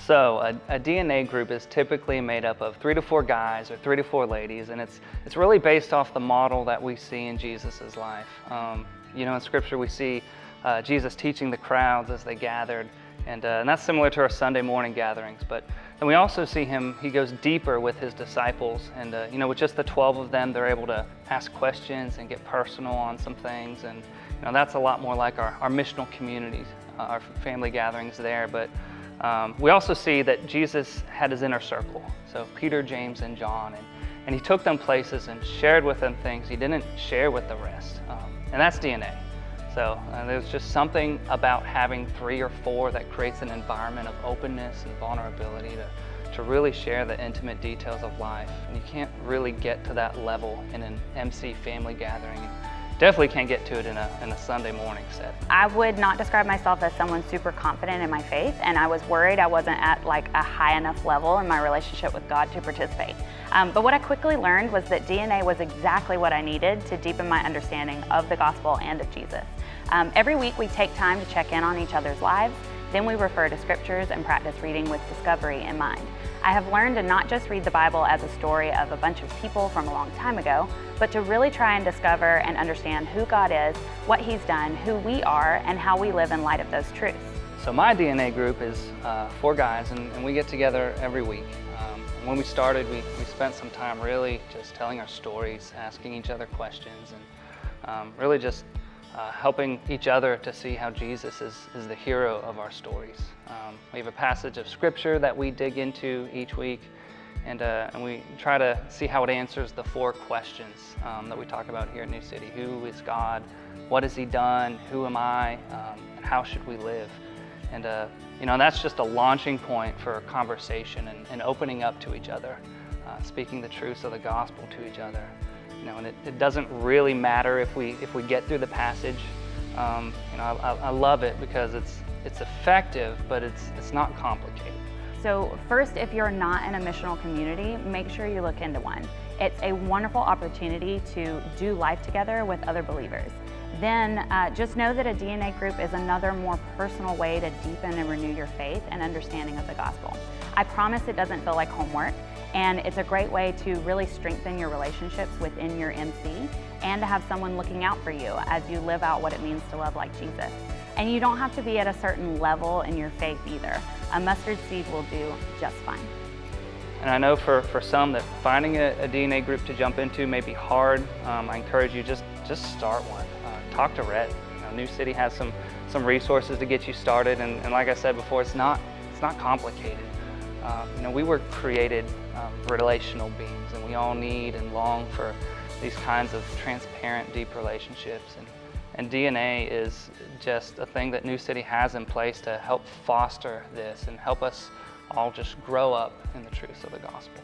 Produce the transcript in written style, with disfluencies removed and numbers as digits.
So a DNA group is typically made up of 3 to 4 guys or 3 to 4 ladies, and it's really based off the model that we see in Jesus' life. In Scripture we see Jesus teaching the crowds as they gathered, and that's similar to our Sunday morning gatherings. But then we also see he goes deeper with his disciples, and with just the 12 of them, they're able to ask questions and get personal on some things, and that's a lot more like our missional communities, our family gatherings there. But we also see that Jesus had his inner circle, so Peter, James, and John, and he took them places and shared with them things he didn't share with the rest, and that's DNA. So there's just something about having 3 or 4 that creates an environment of openness and vulnerability to really share the intimate details of life. And you can't really get to that level in an MC family gathering. Definitely can't get to it in a Sunday morning setting. I would not describe myself as someone super confident in my faith, and I was worried I wasn't at like a high enough level in my relationship with God to participate. But what I quickly learned was that DNA was exactly what I needed to deepen my understanding of the gospel and of Jesus. Every week we take time to check in on each other's lives, then we refer to scriptures and practice reading with discovery in mind. I have learned to not just read the Bible as a story of a bunch of people from a long time ago, but to really try and discover and understand who God is, what He's done, who we are, and how we live in light of those truths. So my DNA group is 4 guys, and we get together every week. When we started, we spent some time really just telling our stories, asking each other questions, and really just helping each other to see how Jesus is the hero of our stories. We have a passage of Scripture that we dig into each week, and we try to see how it answers the 4 questions that we talk about here at New City. Who is God? What has He done? Who am I? And how should we live? And that's just a launching point for conversation and opening up to each other, speaking the truths of the gospel to each other. And it doesn't really matter if we get through the passage. I love it because it's effective, but it's not complicated. So first, if you're not in a missional community, make sure you look into one. It's a wonderful opportunity to do life together with other believers. Then just know that a DNA group is another more personal way to deepen and renew your faith and understanding of the gospel. I promise it doesn't feel like homework, and it's a great way to really strengthen your relationships within your MC and to have someone looking out for you as you live out what it means to love like Jesus. And you don't have to be at a certain level in your faith either. A mustard seed will do just fine. And I know for some that finding a DNA group to jump into may be hard. I encourage you just start one. Talk to Rhett. New City has some resources to get you started, and like I said before, it's not complicated. We were created relational beings, and we all need and long for these kinds of transparent, deep relationships. And DNA is just a thing that New City has in place to help foster this and help us all just grow up in the truths of the gospel.